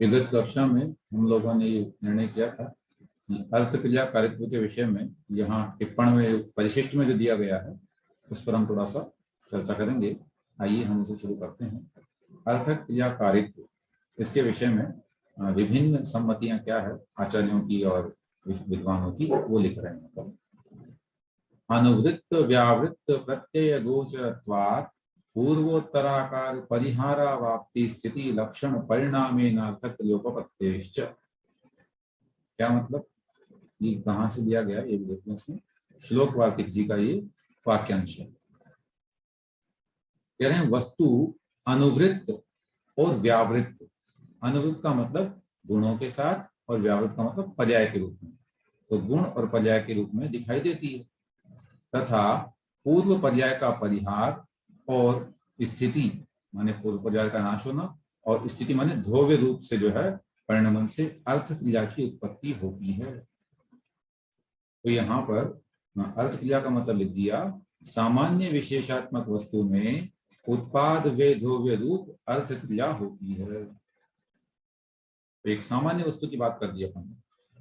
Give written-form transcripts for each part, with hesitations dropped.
विगत कक्षा में हम लोगों ने ये निर्णय किया था कि अर्थ क्रिया कारित्व के विषय में यहाँ टिप्पण में परिशिष्ट में जो दिया गया है उस पर हम थोड़ा सा चर्चा करेंगे। आइए हम उसे शुरू करते हैं। अर्थ क्रिया कारित्व, इसके विषय में विभिन्न सम्मतियां क्या है आचार्यों की और विद्वानों की, वो लिख रहे हैं। अनुवृत्त व्यावृत्त प्रत्यय गोचरत्वात् पूर्वोत्तराकार परिहारावाप्ति स्थिति लक्षण परिणामेन अर्थक्रियोपपत्तेश्च। क्या मतलब, ये कहाँ से दिया गया ये भी देखना। इसमें श्लोक वार्तिक जी का ये वाक्यांश है। कह रहे हैं वस्तु अनुवृत्त और व्यावृत्त। अनुवृत्त का मतलब गुणों के साथ और व्यावृत्त का मतलब पर्याय के रूप में, तो गुण और पर्याय के रूप में दिखाई देती है। तथा पूर्व पर्याय का परिहार और स्थिति माने पूर्व पर्याय का नाश होना, और स्थिति माने ध्रुव रूप से जो है परिणमन से अर्थ क्रिया की उत्पत्ति होती है। तो यहाँ पर अर्थ क्रिया का मतलब लिख दिया, सामान्य विशेषात्मक वस्तु में उत्पाद वे ध्रुव्य रूप अर्थ क्रिया होती है। तो एक सामान्य वस्तु की बात कर दी अपन।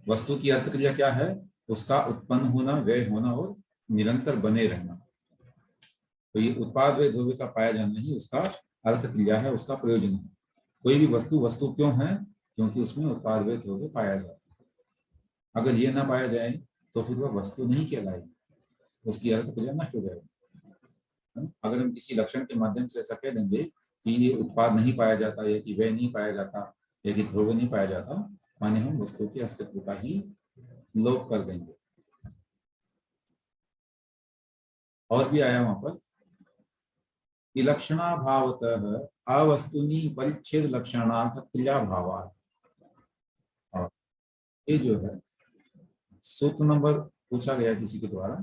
वस्तु की अर्थ क्रिया क्या है? उसका उत्पन्न होना, व्यय होना और निरंतर बने रहना। तो ये उत्पाद वे ध्रुव्य का पाया जाना ही उसका अर्थ क्रिया है, उसका प्रयोजन है। कोई भी वस्तु वस्तु क्यों है? क्योंकि उसमें उत्पाद वे ध्रुव्य पाया जाता है। अगर ये ना पाया जाए तो फिर वह वस्तु नहीं कहलाएगी, उसकी अर्थ क्रिया नष्ट हो जाएगी। अगर हम किसी लक्षण के माध्यम से ऐसा कह देंगे कि ये उत्पाद नहीं पाया जाता, या कि व्यय नहीं पाया जाता, या कि ध्रुव नहीं पाया जाता, माने हम वस्तु के अस्तित्व का ही लोप कर देंगे। और भी आया वहां पर, विलक्षणाभावतः अवस्तुनि परिच्छेद लक्षणार्थ क्रिया भावात्। और ये जो है सूत्र नंबर पूछा गया किसी के द्वारा,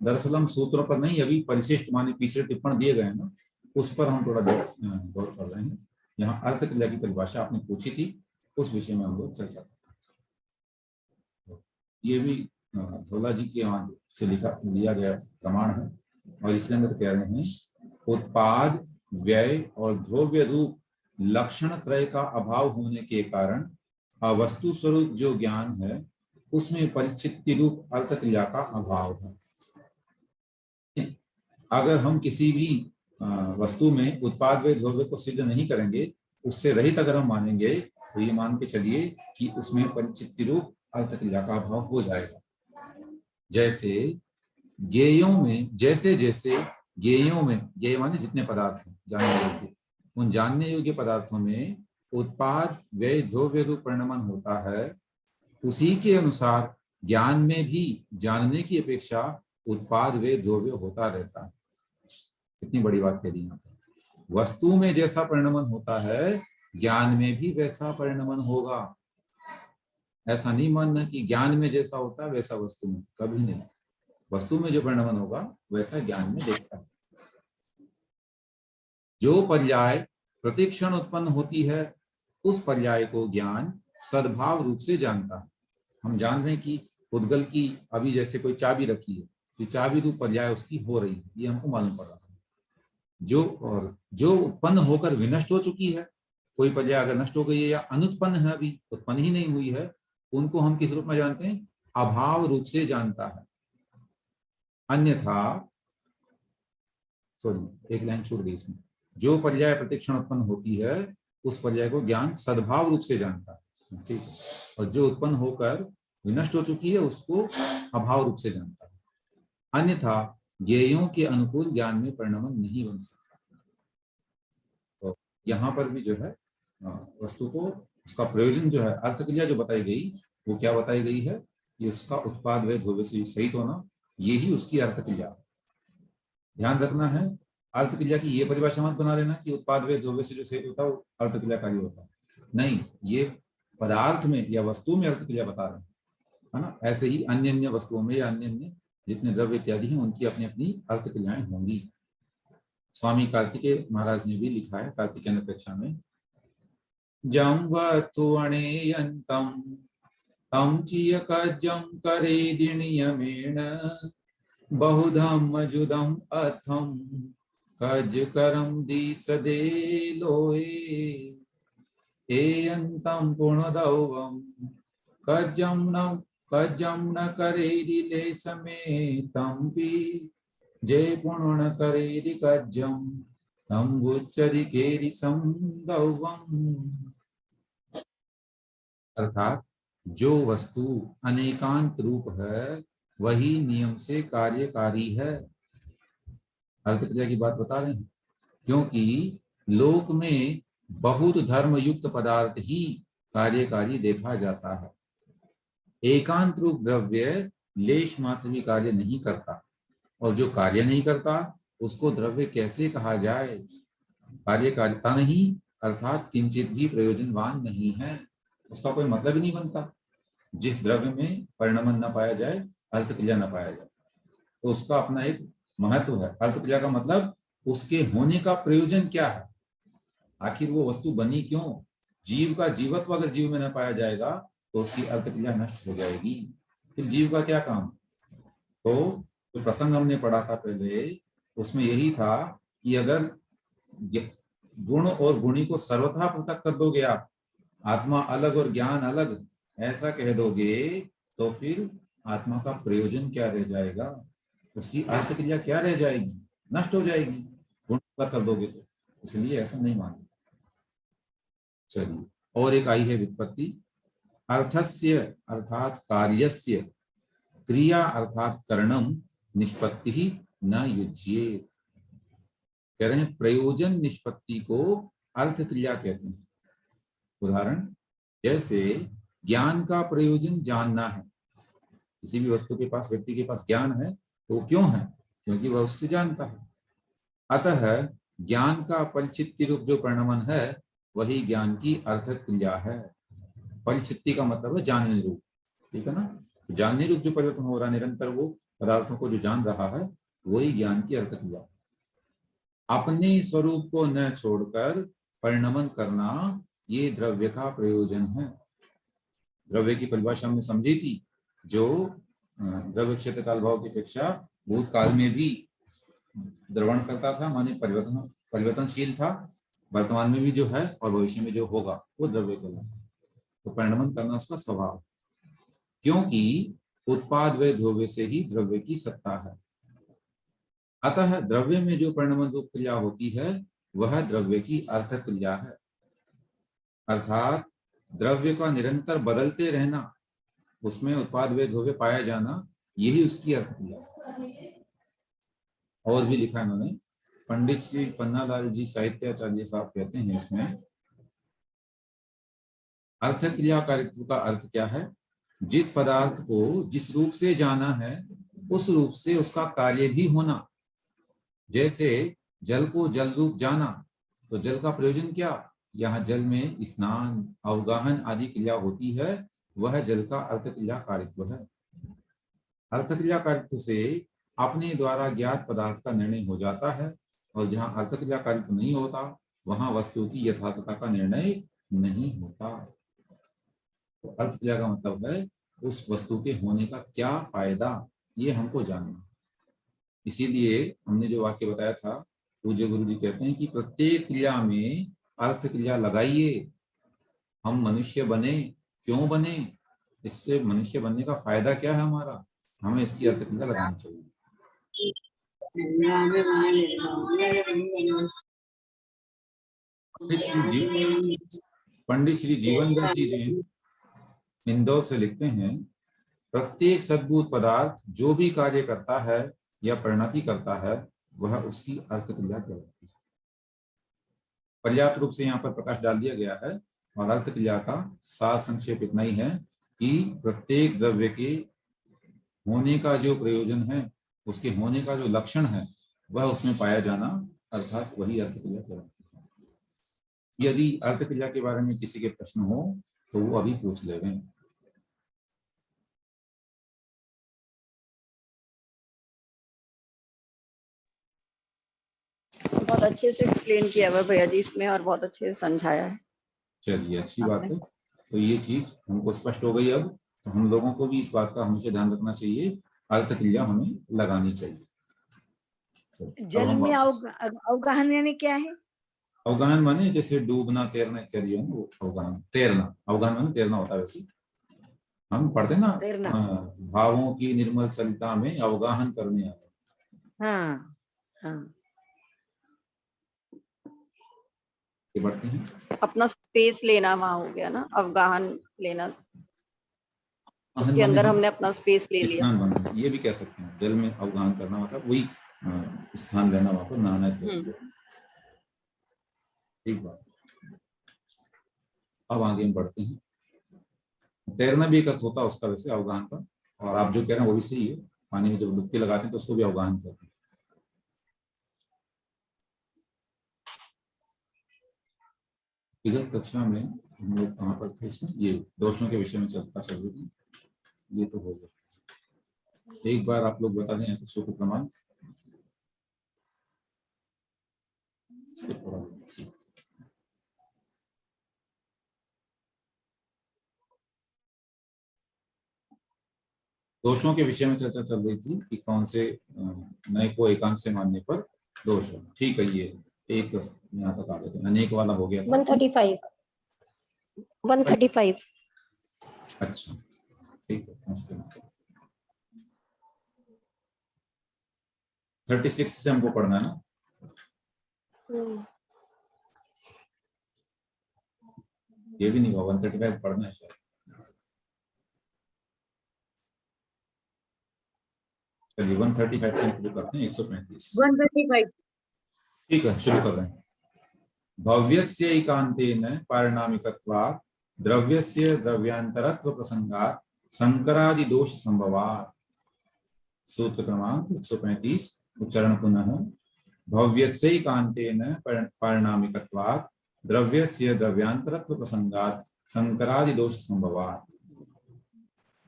दरअसल हम सूत्र पर नहीं, अभी परिशिष्ट माने पीछे टिप्पण दिए गए ना, उस पर हम थोड़ा गौर कर रहे हैं। यहाँ अर्थ क्रिया की परिभाषा आपने पूछी थी, उस विषय में हम लोग चर्चा करते हैं। ये भी धोला जी के वहां से लिया गया प्रमाण है, और इसके अंदर कह रहे हैं उत्पाद व्यय और ध्रुव्य रूप लक्षण त्रय का अभाव होने के कारण अवस्तु स्वरूप जो ज्ञान है उसमें परिचित्ति रूप अर्थ क्रिया का अभाव है। अगर हम किसी भी वस्तु में उत्पाद व ध्रुव्य को सिद्ध नहीं करेंगे, उससे रहित अगर हम मानेंगे, तो ये मान के चलिए कि उसमें परिचित्ति रूप अर्थ क्रिया का अभाव हो जाएगा। जैसे ज्ञेयों में, जैसे जैसे ज्ञेयों में, ज्ञेय माने जितने पदार्थ हैं जानने योग्य, उन जानने योग्य पदार्थों में उत्पाद व्यय ध्रुव्य रूप परिणमन होता है, उसी के अनुसार ज्ञान में भी जानने की अपेक्षा उत्पाद वे ध्रुव्य होता रहता है। कितनी बड़ी बात कह दी यहाँ पर। वस्तु में जैसा परिणमन होता है, ज्ञान में भी वैसा परिणमन होगा। ऐसा नहीं मानना कि ज्ञान में जैसा होता है वैसा वस्तु में, कभी नहीं। वस्तु में जो परिणमन होगा वैसा ज्ञान में देखता है। जो पर्याय प्रतिक्षण उत्पन्न होती है, उस पर्याय को ज्ञान सद्भाव रूप से जानता है। हम जान रहे हैं कि उद्गल की अभी जैसे कोई चाबी रखी है, तो चाबी रूप पर्याय उसकी हो रही है, ये हमको मालूम पड़ रहा है। जो उत्पन्न होकर विनष्ट हो चुकी है, कोई पर्याय अगर नष्ट हो गई है या अनुत्पन्न है, अभी उत्पन्न ही नहीं हुई है, उनको हम किस रूप में जानते हैं? अभाव रूप से जानता है। अन्यथा, सॉरी एक लाइन छूट गई इसमें, जो पर्याय प्रतिक्षण उत्पन्न होती है उस पर्याय को ज्ञान सद्भाव रूप से जानता है, ठीक है, और जो उत्पन्न होकर विनष्ट हो चुकी है उसको अभाव रूप से जानता है। अन्यथा ज्ञेयों के अनुकूल ज्ञान में परिणमन नहीं बन सकता। तो यहाँ पर भी जो है वस्तु को, उसका प्रयोजन जो है, अर्थ क्रिया जो बताई गई वो क्या बताई गई है कि उसका उत्पाद व ध्रुव्य से सहित होना, ये ही उसकी अर्थ क्रिया। ध्यान रखना है, अर्थ क्रिया की ये परिभाषा मत बना लेना कि उत्पाद व ध्रुव्य से जो सहित होता है वो अर्थ क्रिया कार्य होता है। नहीं, ये पदार्थ में या वस्तु में अर्थ क्रिया बता रहे हैं, है ना। ऐसे ही अन्य अन्य वस्तुओं में या अन्य अन्य जितने द्रव्य इत्यादि हैं उनकी अपनी अपनी अर्थ क्रियाएं होंगी। स्वामी कार्तिकेय महाराज ने भी लिखा है कार्तिकेय अपेक्षा में, जं वत्वणेयन्तं तं चियकजं करे दिनियमेण बहुधम मजुदम अथम कज करम दी सदे लोए। एयन्तं पूर्णदौवं कज्जं न करेदि लेशमेतं पि जे पूर्ण करेदि कज्जं तं गुच्छति केदि संदौवम्। अर्थात जो वस्तु अनेकांत रूप है वही नियम से कार्यकारी है। अर्थ क्रिया की बात बता रहे हैं, क्योंकि लोक में बहुत धर्म युक्त पदार्थ ही कार्यकारी देखा जाता है। एकांत रूप द्रव्य लेश मात्र भी कार्य नहीं करता, और जो कार्य नहीं करता उसको द्रव्य कैसे कहा जाए? कार्यकारिता नहीं, अर्थात किंचित भी प्रयोजनवान नहीं है, उसका कोई मतलब ही नहीं बनता। जिस द्रव्य में परिणमन न पाया जाए, अर्थ क्रिया न पाया जाए, तो उसका अपना एक महत्व है। अर्थ क्रिया का मतलब उसके होने का प्रयोजन क्या है, आखिर वो वस्तु बनी क्यों? जीव का जीवत्व अगर जीव में न पाया जाएगा तो उसकी अर्थ क्रिया नष्ट हो जाएगी। फिर जीव का क्या काम? तो जो प्रसंग हमने पढ़ा था पहले, उसमें यही था कि अगर गुण और गुणी को सर्वथा पृथक कर दोगे आप, आत्मा अलग और ज्ञान अलग ऐसा कह दोगे, तो फिर आत्मा का प्रयोजन क्या रह जाएगा? उसकी अर्थ क्रिया क्या रह जाएगी? नष्ट हो जाएगी, गुण कर दोगे तो। इसलिए ऐसा नहीं मानते। चलिए, और एक आई है व्युत्पत्ति, अर्थस्य अर्थात कार्यस्य, क्रिया अर्थात करणम, निष्पत्ति ही न युज्येत। कह रहे हैं प्रयोजन निष्पत्ति को अर्थ क्रिया कहते हैं। उदाहरण, जैसे ज्ञान का प्रयोजन जानना है। किसी भी वस्तु के पास, व्यक्ति के पास ज्ञान है तो क्यों है? क्योंकि वह उससे जानता है। अतः ज्ञान का फलचित्ती रूप जो परिणमन है वही ज्ञान की अर्थ क्रिया है। फलचित्ती का मतलब है जानने रूप, ठीक है ना? जानने रूप जो परिवर्तन हो रहा है निरंतर, वो पदार्थों को जो जान रहा है, वही ज्ञान की अर्थ क्रिया। अपने स्वरूप को न छोड़कर परिणमन करना, ये द्रव्य का प्रयोजन है। द्रव्य की परिभाषा हमने समझी थी, जो द्रव्य क्षेत्र काल भाव की अपेक्षा भूतकाल में भी द्रवण करता था, माने परिवर्तनशील था, वर्तमान में भी जो है और भविष्य में जो होगा वो द्रव्य कहलाता है। तो परिणमन करना उसका स्वभाव, क्योंकि उत्पाद व ध्रुव्य से ही द्रव्य की सत्ता है। अतः द्रव्य में जो परिणमन रूप क्रिया होती है वह द्रव्य की अर्थ क्रिया है। अर्थात द्रव्य का निरंतर बदलते रहना, उसमें उत्पाद व ध्रुव्य पाया जाना, यही उसकी अर्थ क्रिया है। और भी लिखा इन्होंने, पंडित श्री पन्नालाल जी साहित्याचार्य साहब कहते हैं इसमें, अर्थ क्रियाकारित्व का अर्थ क्या है? जिस पदार्थ को जिस रूप से जाना है उस रूप से उसका कार्य भी होना। जैसे जल को जल रूप जाना, तो जल का प्रयोजन क्या? यहाँ जल में स्नान, अवगाहन आदि क्रिया होती है, वह जल का अर्थ क्रियाकारित्व है। अर्थ क्रियाकारित्व से अपने द्वारा ज्ञात पदार्थ का निर्णय हो जाता है, और जहाँ अर्थ क्रियाकारित्व नहीं होता वहां वस्तु की यथार्थता का निर्णय नहीं होता। तो अर्थ क्रिया का मतलब है उस वस्तु के होने का क्या फायदा, ये हमको जानना। इसीलिए हमने जो वाक्य बताया था, पूज्य गुरु जी कहते हैं कि प्रत्येक क्रिया में अर्थ क्रिया लगाइए। हम मनुष्य बने, क्यों बने? इससे मनुष्य बनने का फायदा क्या है हमारा? हमें इसकी अर्थ क्रिया लगानी चाहिए। पंडित श्री जीवन दत्त जी जैन इंदौर से लिखते हैं, प्रत्येक सद्भूत पदार्थ जो भी कार्य करता है या परिणति करता है वह उसकी अर्थ क्रिया कहलाती है। पर्याप्त रूप से यहाँ पर प्रकाश डाल दिया गया है, और अर्थ क्रिया का सार संक्षेप इतना ही है कि प्रत्येक द्रव्य के होने का जो प्रयोजन है, उसके होने का जो लक्षण है, वह उसमें पाया जाना, अर्थात वही अर्थ क्रिया कहलाती है। यदि अर्थ क्रिया के बारे में किसी के प्रश्न हो तो वो अभी पूछ ले गए। बहुत अच्छे से एक्सप्लेन किया हुआ भैया जी इसमें, और बहुत अच्छे से समझाया है। चलिए, अच्छी बात है। तो ये चीज हमको स्पष्ट हो गई। अब तो हम लोगों को भी इस बात का हमेशा ध्यान रखना चाहिए, अर्थ क्रिया हमें लगानी चाहिए। जल में अवगाहन यानी क्या है? अवगाहन माने जैसे डूबना, तैरना इत्यादि है ना, वो अवगाहन। तैरना, अवगाहन माने तैरना होता है। वैसे हम पढ़ते ना तैरना। भावों की निर्मल सरिता में अवगाहन करने आए। हाँ हाँ। ये पढ़ते हैं। अपना स्पेस लेना वहां हो गया ना, अवगाहन लेना, अवगाहन उसके माने अंदर हम हमने अपना स्पेस ले लिया। स्नान माने, ये भी कह सकते हैं। जल में अवगाहन करना मतलब वही स्थान लेना, वहां पर नहाना इत्यादि। ठीक बात। अब आगे हम बढ़ते हैं। तैरना भी एक अर्थ होता है उसका वैसे अवगाहन का, और आप जो कह रहे हैं वो भी सही है। पानी में जब डुबकी लगाते हैं तो उसको भी अवगाहन कहते हैं। विगत कक्षा में हम लोग कहाँ पर थे? इसमें ये दोषों के विषय में चलता चल रही थी। ये तो हो गया। एक बार आप लोग बता दें तो सूत्र क्रमांक इसके थोड़ा। दोषों के विषय में चर्चा चल रही थी कि कौन से नए को एकांत से मानने पर दोष है। ठीक है, ये एक प्रश्न यहाँ तक आ गए थे। अनेक वाला हो गया था। 135 135। अच्छा ठीक है, समझते हैं। 36 से हमको पढ़ना है ना। ये भी नहीं हुआ, 135 पढ़ना है शायद। चलिए 135 से शुरू करते हैं। 135 135। ठीक है, शुरू कर रहे हैं। भव्यस्य एकांतेन पारिणामिकत्वात् द्रव्यस्य द्रव्यांतरत्व प्रसंगात् संकरादि दोष संभवात्। सूत्र क्रमांक 135 उच्चारण पुनः। भव्यस्य एकांतेन पारिणामिकत्वात् द्रव्यस्य द्रव्यांतरत्व प्रसंगात् संकरादि दोष संभवात्।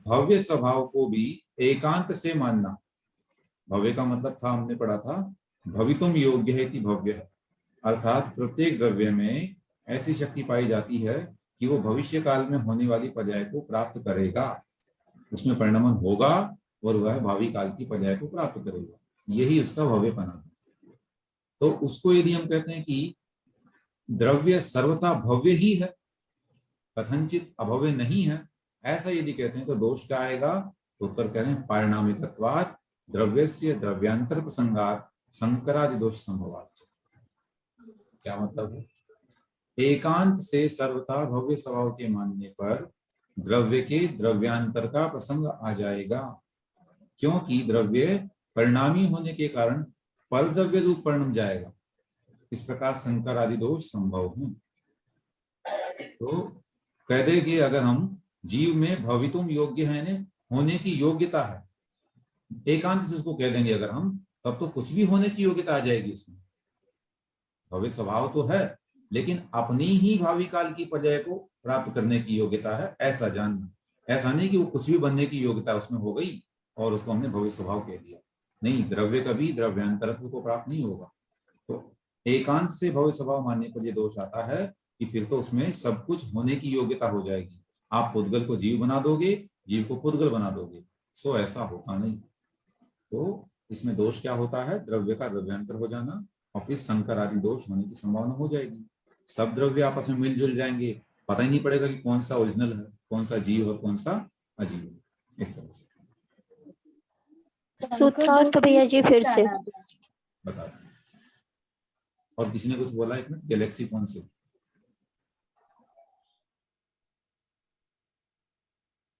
भव्य स्वभाव को भी एकांत से मानना। भव्य का मतलब था, हमने पढ़ा था, भवितुम योग्य है कि भव्य है, अर्थात प्रत्येक द्रव्य में ऐसी शक्ति पाई जाती है कि वो भविष्य काल में होने वाली पर्याय को प्राप्त करेगा, उसमें परिणमन होगा और वह भावी काल की पर्याय को प्राप्त करेगा। यही उसका भव्यपना है। तो उसको यदि हम कहते हैं कि द्रव्य सर्वथा भव्य ही है, कथनचित अभव्य नहीं है, ऐसा यदि कहते हैं तो दोष क्या आएगा? तो उत्तर कह रहे हैं पारिणामिकत्वात् द्रव्यस्य द्रव्यांतर प्रसंगात् संकरादि दोष संभवात्। क्या मतलब है? एकांत से सर्वथा भव्य स्वभाव के मानने पर द्रव्य के द्रव्यांतर का प्रसंग आ जाएगा, क्योंकि द्रव्य परिणामी होने के कारण फल द्रव्य रूप परिणम जाएगा। इस प्रकार संकर आदि दोष संभव है। तो कह दे कि अगर हम जीव में भवितुम योग्य है ने होने की योग्यता है, एकांत से उसको कह देंगे अगर हम, तब तो कुछ भी होने की योग्यता आ जाएगी उसमें। भव्य स्वभाव तो है, लेकिन अपनी ही भावी काल की पर्याय को प्राप्त करने की योग्यता है, ऐसा जानना। ऐसा नहीं कि वो कुछ भी बनने की योग्यता उसमें हो गई और उसको हमने भव्य स्वभाव कह दिया। नहीं, द्रव्य कभी द्रव्यांतरत्व को प्राप्त नहीं होगा। तो एकांत से भव्य स्वभाव मानने पर यह दोष आता है कि फिर तो उसमें सब कुछ होने की योग्यता हो जाएगी। आप पुद्गल को जीव बना दोगे, जीव को पुद्गल बना दोगे, सो ऐसा होता नहीं। तो इसमें दोष क्या होता है? द्रव्य का द्रव्यांतर हो जाना और फिर संकर आदि दोष होने की संभावना हो जाएगी। सब द्रव्य आपस में मिलजुल जाएंगे, पता ही नहीं पड़ेगा कि कौन सा ओरिजिनल है, कौन सा जीव और कौन सा अजीव है। इस तरह से सूत्रार्थ भैया जी फिर से बता। और किसी ने कुछ बोला? एक मिनट, गैलेक्सी फोन से।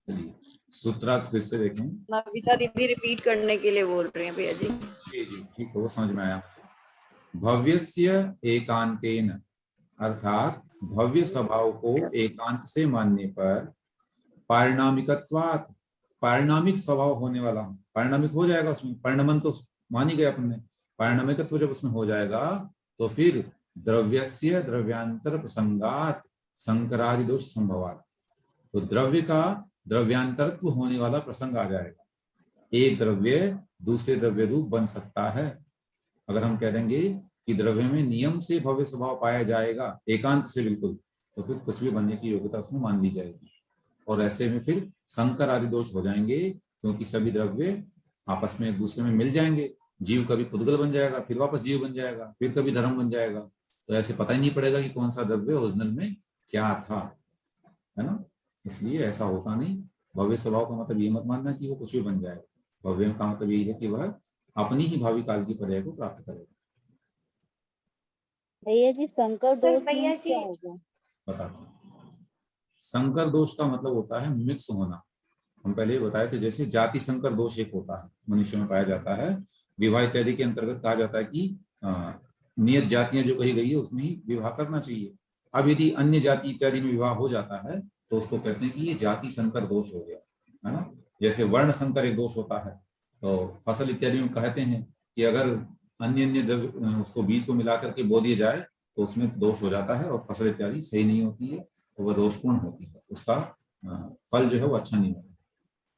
चलिए सूत्रार्थ फिर से देखें। नविता दीदी रिपीट करने के लिए बोल रही हैं भैया जी। जी ठीक है, वो समझ में आया। भव्यस्य एकांतेन, अर्थात भव्य स्वभाव को एकांत से मानने पर पारिणामिकत्वात्, पारिणामिक स्वभाव होने वाला, पारिणामिक हो जाएगा उसमें, परिणमन तो मान ही गए अपन ने। पारिणामिकत्व जब उसमें हो जाएगा तो फिर द्रव्यस्य द्रव्यांतर प्रसंगात संकरादि दोष संभवात। तो द्रव्य का द्रव्यांतरत्व होने वाला प्रसंग आ जाएगा। एक द्रव्य दूसरे द्रव्य रूप बन सकता है। अगर हम कह देंगे कि द्रव्य में नियम से भव्य स्वभाव पाया जाएगा, एकांत से बिल्कुल, तो फिर कुछ भी बनने की योग्यता उसमें मान ली जाएगी। और ऐसे में फिर संकर आदि दोष हो जाएंगे, क्योंकि सभी द्रव्य आपस में एक दूसरे में मिल जाएंगे। जीव कभी पुद्गल बन जाएगा, फिर वापस जीव बन जाएगा, फिर कभी धर्म बन जाएगा। तो ऐसे पता ही नहीं पड़ेगा कि कौन सा द्रव्य ओरिजिनल में क्या था, है ना। इसलिए ऐसा होता नहीं। भव्य स्वभाव का मतलब ये मत मानना कि वो कुछ भी बन जाएगा। भव्य का मतलब यही है कि वह अपनी ही भावी काल की पर्याय को प्राप्त करेगा। भैया जी संकर दोष भैया means जी क्या होगा? बता, संकर दोष का मतलब होता है मिक्स होना। हम पहले ही बताए थे, जैसे जाति संकर दोष एक होता है, मनुष्य में पाया जाता है। विवाह इत्यादि के अंतर्गत कहा जाता है कि नियत जातियां जो कही गई है उसमें ही विवाह करना चाहिए। अब यदि अन्य जाति इत्यादि में विवाह हो जाता है तो उसको कहते हैं कि ये जाति संकर दोष हो गया, है ना। जैसे वर्ण संकर एक दोष होता है, तो फसल इत्यादि में कहते हैं कि अगर अन्य अन्य द्रव्य उसको बीज को मिला करके बो दिया जाए तो उसमें दोष हो जाता है और फसल इत्यादि सही नहीं होती है, तो वह दोषपूर्ण होती है, उसका फल जो है वो अच्छा नहीं होता।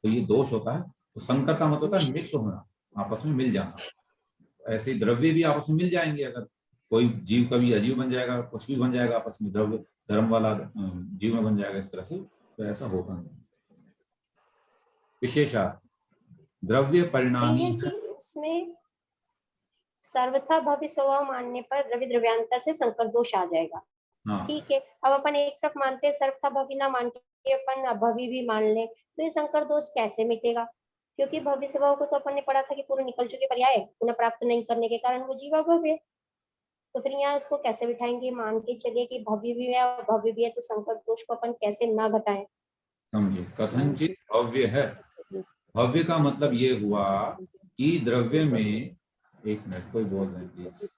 तो ये दोष होता है। तो संकर का मतलब होता है मिक्स होना, आपस में मिल जाना। ऐसे ही द्रव्य भी आपस में मिल जाएंगे, अगर कोई जीव कभी अजीव बन जाएगा, कुछ भी बन जाएगा आपस में, द्रव्य धर्म वाला जीव में बन जाएगा इस तरह से, तो ऐसा होगा नहीं। विशेषार्थ द्रव्य परिणामी भैया जी इसमें सर्वथा भव्य स्वभाव मानने पर द्रव्य द्रव्यांतर से संकर दोष आ जाएगा। हाँ, ठीक है, अब अपन एक तरफ मानते हैं सर्वथा भव्य ना मान के अपन अभव्य भी मान ले, तो ये संकर दोष कैसे मिटेगा? क्योंकि भव्य स्वभाव को तो अपन ने पढ़ा था कि पूर्व निकल चुके पर्याय पुनः प्राप्त नहीं करने के कारण वो जीवा भव्य है। तो फिर यहाँ इसको कैसे बिठाएंगे? मान के चलिए कि भव्य भी है और भव्य भी है, तो संकर दोष को अपन कैसे ना घटाएं? समझे। कथनचित भव्य है, भव्य का मतलब ये हुआ कि द्रव्य में, एक मिनट कोई बोल रहे हैं प्लीज,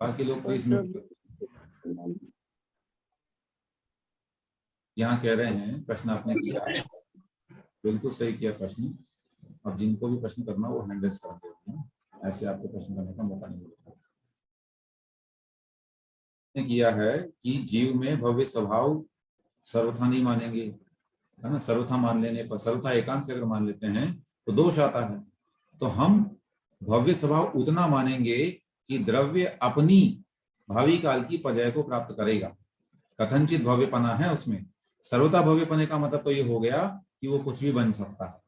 बाकी लोग प्लीज म्यूट। यहाँ कह रहे हैं प्रश्न आपने किया, बिल्कुल सही किया प्रश्न। अब जिनको भी प्रश्न करना वो हैंड रेज कर देते हैं, ऐसे आपको प्रश्न करने का मौका नहीं मिलता। किया है कि जीव में भव्य स्वभाव सर्वथा नहीं मानेंगे, है ना। सर्वथा मान लेने पर, सर्वथा एकांत से अगर मान लेते हैं तो दोष आता है। तो हम भव्य स्वभाव उतना मानेंगे कि द्रव्य अपनी भावी काल की पर्याय को प्राप्त करेगा। कथनचित भव्यपना है उसमें। सर्वथा भव्यपने का मतलब तो ये हो गया कि वो कुछ भी बन सकता है,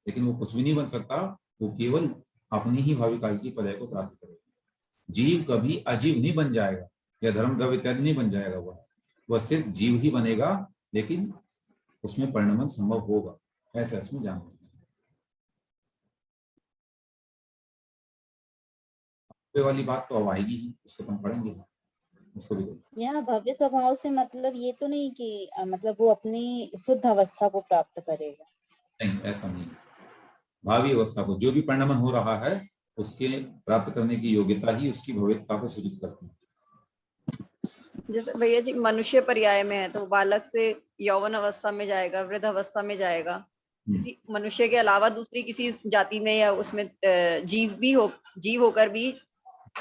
लेकिन वो कुछ भी नहीं बन सकता, वो केवल अपनी ही भावी काल की पर्याय को प्राप्त करेगा। जीव कभी अजीव नहीं बन जाएगा या धर्म द्रव्य इत्यादि नहीं बन जाएगा, वह सिर्फ जीव ही बनेगा, लेकिन उसमें परिणमन संभव होगा, ऐसा इसमें जानना। वाली बात तो अब आएगी ही, उसको हम पढ़ेंगे, उसको भी यहाँ भव्य स्वभाव से मतलब ये तो नहीं कि मतलब वो अपनी शुद्ध अवस्था को प्राप्त करेगा। नहीं, ऐसा नहीं। भावी अवस्था को, जो भी परिणमन हो रहा है उसके प्राप्त करने की योग्यता ही उसकी भव्यता को सूचित करती है। जैसे भैया जी मनुष्य पर्याय में है तो बालक से यौवन अवस्था में जाएगा, वृद्ध अवस्था में जाएगा। किसी मनुष्य के अलावा दूसरी किसी जाति में या उसमें जीव होकर भी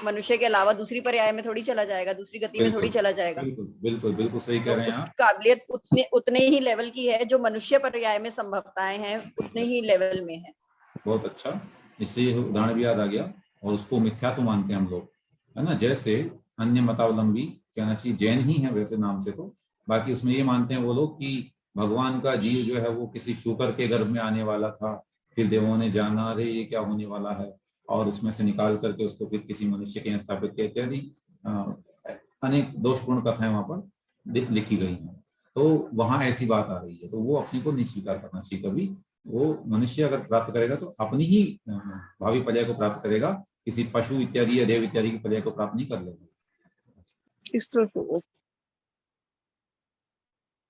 मनुष्य के अलावा दूसरी पर्याय में थोड़ी चला जाएगा, दूसरी गति में थोड़ी चला जाएगा। बिल्कुल बिल्कुल बिल्कुल सही कह तो रहे हैं उसकी आप। काबिलियत उतने ही लेवल की है जो मनुष्य पर्याय में संभवताएं हैं, उतने ही लेवल में है। बहुत अच्छा, इससे ये उदाहरण भी याद आ गया। और उसको मिथ्या तो मानते हैं हम लोग, है ना। जैसे अन्य मतावलंबी, कहना चाहिए जैन ही है वैसे नाम से, तो बाकी उसमें ये मानते हैं वो लोग कि भगवान का जीव जो है वो किसी शूकर के गर्भ में आने वाला था, फिर देवों ने जाना अरे ये क्या होने वाला है, और उसमें से निकाल करके उसको फिर किसी मनुष्य के यहाँ स्थापित किया इत्यादि। अनेक दोषपूर्ण कथाएं वहां पर लिखी गई हैं। तो वहां ऐसी बात आ रही है, तो वो अपने को नहीं स्वीकार करना चाहिए कभी। वो मनुष्य अगर प्राप्त करेगा तो अपनी ही भावी पर्याय को प्राप्त करेगा, किसी पशु इत्यादि या देव इत्यादि की पर्याय को प्राप्त नहीं कर लेगा।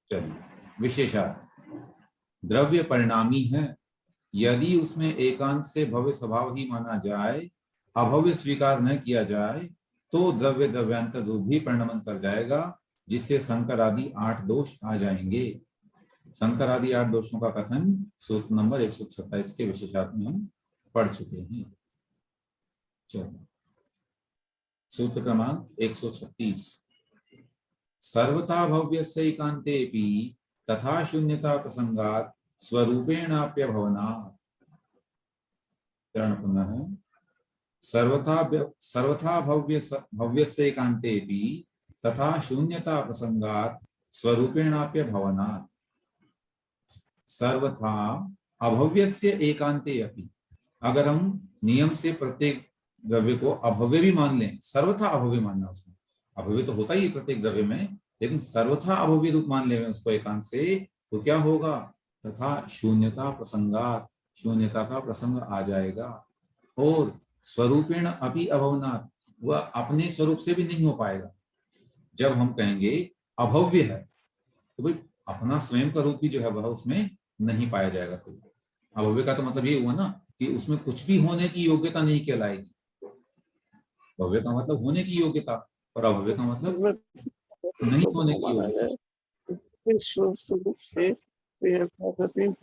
चलिए, विशेषार्थ द्रव्य परिणामी है, यदि उसमें एकांत से भव्य स्वभाव ही माना जाए, अभव्य स्वीकार न किया जाए, तो द्रव्य द्रव्यांतर रूप भी परिणमन कर जाएगा, जिससे संकर आदि 8 दोष आ जाएंगे। संकर आदि 8 दोषों का कथन सूत्र नंबर 127 के विशेषार्थ में हम पढ़ चुके हैं। चलो, सूत्र क्रमांक 136। सर्वथा भव्यस्य एकान्तेऽपि तथा शून्यता प्रसंगात् स्वरूपेणाप्यभवनात्। चरण पुनः। सर्वथा भव्यस्य एकान्तेऽपि तथा शून्यता प्रसंगात् स्वरूपेणाप्यभवनात्। सर्वथा अभव्यस्य एकान्ते अपि, अगर हम नियम से प्रत्येक द्रव्य को अभव्य भी मान लें, सर्वथा अभव्य मानना, उसमें अभव्य तो होता ही है प्रत्येक द्रव्य में, लेकिन सर्वथा अभव्य रूप मान लें उसको एकांत से, तो क्या होगा, तथा शून्यता प्रसंगात, शून्यता का प्रसंग आ जाएगा। और स्वरूपेण अपि अभवनात्, वह अपने स्वरूप से भी नहीं हो पाएगा। जब हम कहेंगे अभव्य है तो भाई अपना स्वयं का रूप भी जो है वह उसमें नहीं पाया जाएगा। फिर अभव्य का तो मतलब ये हुआ ना कि उसमें कुछ भी होने की योग्यता नहीं कहलाएगी। भव्य का मतलब होने की योग्यता और अभव्य का मतलब नहीं होने की योग्यता।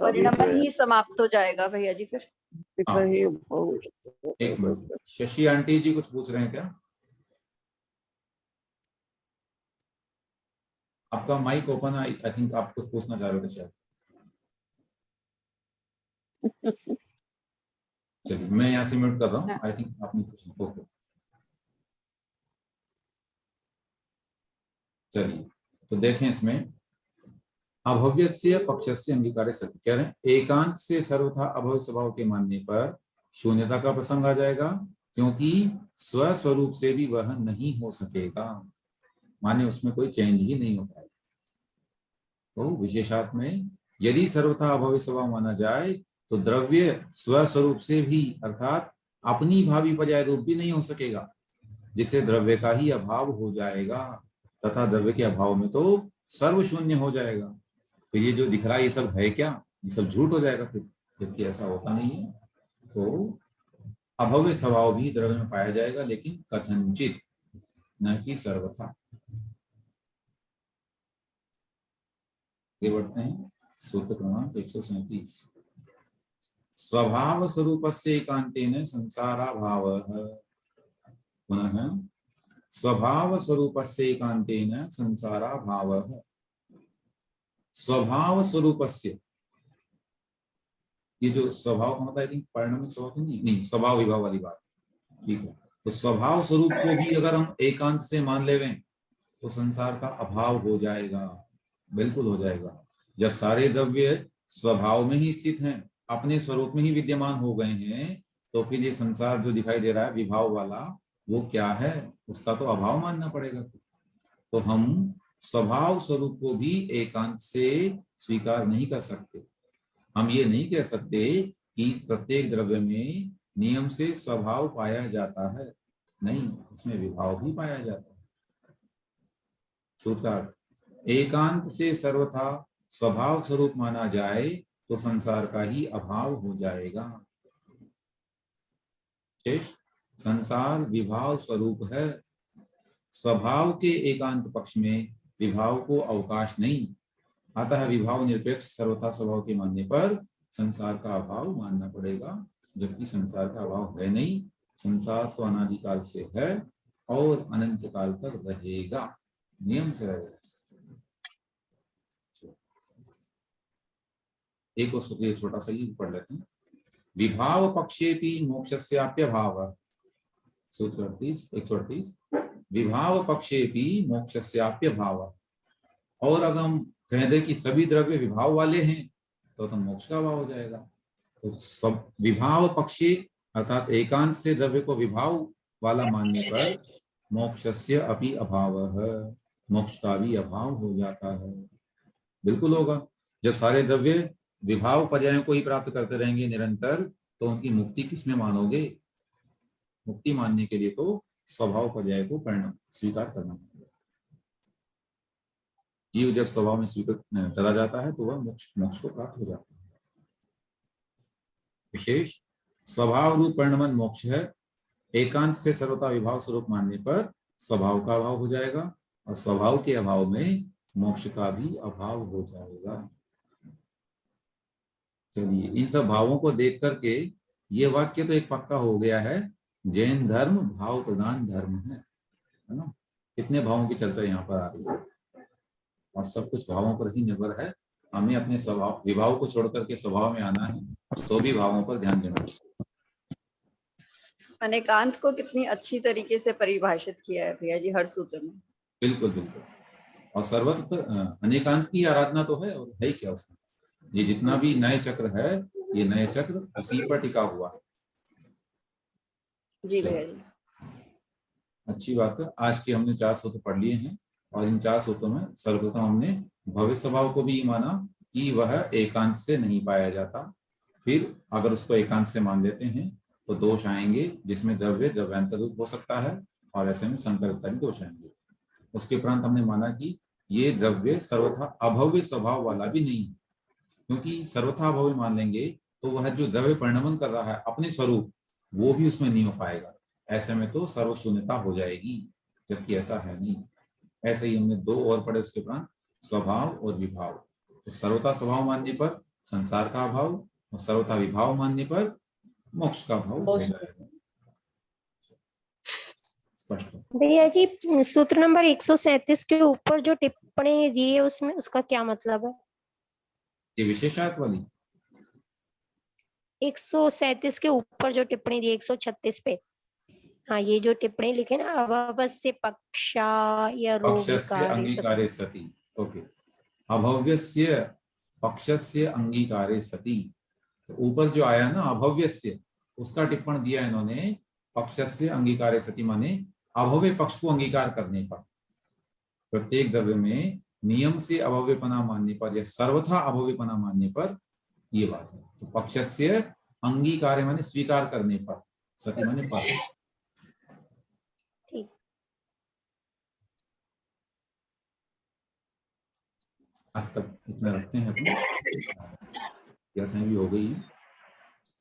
परिणमन ही समाप्त हो जाएगा भैया जी फिर। हाँ, एक मिनट, शशि आंटी जी कुछ पूछ रहे हैं क्या? आपका माइक ओपन है, आई थिंक आप कुछ पूछना चाह रहे थे शायद। चलिए मैं यहाँ से म्यूट कर रहा हूँ, आई थिंक आपने पूछना। ओके चलिए, तो देखें इसमें अभव्यस्य पक्षस्य अंगीकारे सत्य, कह रहे हैं एकांत से सर्वथा अभव्य स्वभाव के मानने पर शून्यता का प्रसंग आ जाएगा, क्योंकि स्वस्वरूप से भी वह नहीं हो सकेगा, माने उसमें कोई चेंज ही नहीं हो पाएगा। तो विशेषार्थ में यदि सर्वथा अभव्य स्वभाव माना जाए तो द्रव्य स्वस्वरूप से भी अर्थात अपनी भावी पर्याय रूप भी नहीं हो सकेगा, जिससे द्रव्य का ही अभाव हो जाएगा, तथा द्रव्य के अभाव में तो सर्व शून्य हो जाएगा। फिर ये जो दिख रहा है ये सब है क्या, ये सब झूठ हो जाएगा फिर, जबकि ऐसा होता नहीं है। तो अभव्य स्वभाव भी द्रव्य में पाया जाएगा, लेकिन कथनचित, न कि सर्वथा। ये बढ़ते हैं सूत्र क्रमांक 137। स्वभाव स्वरूपस्य एकांतेन संसाराभावः, पुनः स्वभाव स्वरूपस्य एकांतेन संसाराभावः। स्वभाव स्वरूपस्य, ये जो स्वभाव का मतलब आई थिंक परिणामिक स्वभाव तो नहीं, स्वभाव विभाव वाली बात, ठीक है। तो स्वभाव स्वरूप को भी अगर हम एकांत से मान लेवें तो संसार का अभाव हो जाएगा, बिल्कुल हो जाएगा। जब सारे द्रव्य स्वभाव में ही स्थित हैं, अपने स्वरूप में ही विद्यमान हो गए हैं, तो फिर ये संसार जो दिखाई दे रहा है विभाव वाला, वो क्या है, उसका तो अभाव मानना पड़ेगा। तो हम स्वभाव स्वरूप को भी एकांत से स्वीकार नहीं कर सकते। हम ये नहीं कह सकते कि प्रत्येक द्रव्य में नियम से स्वभाव पाया जाता है, नहीं, उसमें विभाव भी पाया जाता है। सूत्रार्थ, एकांत से सर्वथा स्वभाव स्वरूप माना जाए तो संसार का ही अभाव हो जाएगा। शेष संसार विभाव स्वरूप है, स्वभाव के एकांत पक्ष में विभाव को अवकाश नहीं, अतः विभाव निरपेक्ष सर्वथा स्वभाव के मानने पर संसार का अभाव मानना पड़ेगा, जबकि संसार का अभाव है नहीं। संसार तो अनादिकाल से है और अनंत काल तक रहेगा, नियम से रहेगा। एक और सूत्र छोटा सा ही पढ़ लेते हैं। विभाव पक्षेपि मोक्षस्याप्य भाव, सूत्र 138। विभाव पक्षेपि मोक्षस्याप्य भाव, और अगर हम कह दें कि सभी द्रव्य विभाव वाले हैं तो मोक्ष का अभाव हो जाएगा। तो सब विभाव पक्षी अर्थात एकांत से द्रव्य को विभाव वाला मानने पर मोक्षस्य अपि अभावः, मोक्ष का भी अभाव हो जाता है। बिल्कुल होगा, जब सारे द्रव्य विभाव पर्यायों को ही प्राप्त करते रहेंगे निरंतर, तो उनकी मुक्ति किसमें मानोगे? मुक्ति मानने के लिए तो स्वभाव पर्याय को स्वीकार करना पड़ेगा। जीव जब स्वभाव में स्वीकार चला जाता है तो वह मोक्ष को प्राप्त हो जाता है। विशेष स्वभाव रूप परिणमन मोक्ष है, एकांत से सर्वथा विभाव स्वरूप मानने पर स्वभाव का अभाव हो जाएगा, और स्वभाव के अभाव में मोक्ष का भी अभाव हो जाएगा। चलिए, इन सब भावों को देख करके ये वाक्य तो एक पक्का हो गया है, जैन धर्म भाव प्रधान धर्म है ना। कितने भावों की चर्चा यहाँ पर आ रही है, और सब कुछ भावों पर ही निर्भर है। हमें अपने स्वभाव विभाव को छोड़ करके स्वभाव में आना है, तो भी भावों पर ध्यान देना है। अनेकांत को कितनी अच्छी तरीके से परिभाषित किया है भैया जी हर सूत्र में। बिल्कुल बिल्कुल, और सर्वत्र अनेकांत की आराधना तो है, और है क्या उसमें, ये जितना भी नए चक्र है, ये नए चक्र उसी पर टिका हुआ है। जी चलो, भैया जी। अच्छी बात है। आज के हमने 4 सूत्र पढ़ लिए हैं और इन 4 सूत्रों में सर्वप्रथम हमने भविष्य स्वभाव को भी माना कि वह एकांत से नहीं पाया जाता। फिर अगर उसको एकांत से मान लेते हैं तो दोष आएंगे, जिसमें द्रव्य द्रव्यांतर रूप हो सकता है और ऐसे में संकर इत्यादि दोष आएंगे। उसके उपरांत हमने माना कि ये द्रव्य सर्वथा अभव्य स्वभाव वाला भी नहीं, क्योंकि सर्वथा अभव्य मान लेंगे तो वह जो द्रव्य परिणमन कर रहा है अपने स्वरूप, वो भी उसमें नहीं हो पाएगा। ऐसे में तो सर्वशून्यता हो जाएगी, जबकि ऐसा है नहीं। ऐसे ही हमने 2 और पढ़े उसके उपरांत, स्वभाव और विभाव। तो सर्वथा स्वभाव मानने पर संसार का अभाव और सर्वथा विभाव मानने पर मोक्ष का अभाव हो जाएगा। स्पष्ट है? भैया जी सूत्र नंबर 137 के ऊपर जो टिप्पणी दी है उसमें उसका क्या मतलब है? ये विशेषार्थ वाली 137 के ऊपर जो टिप्पणी दी 136 पे, हाँ ये जो टिप्पणी लिखे ना, अवश्य पक्षा या रोग पक्षस्य अंगीकारे सति। ओके, अभव्यस्य पक्षस्य अंगीकारे सति। तो ऊपर जो आया ना अभव्यस्य, उसका टिप्पण दिया इन्होंने पक्षस्य अंगीकारे सति, माने अभव्य पक्ष को अंगीकार करने पर। प्रत्येक द्रव्य में नियम से अभव्यपना मानने पर या सर्वथा अभव्यपना मानने पर ये बात है। तो पक्षस्य अंगीकार माने स्वीकार करने पर, सति माने पर। ठीक। आज तक इतना रखते हैं अपने, जैसे भी हो गई है।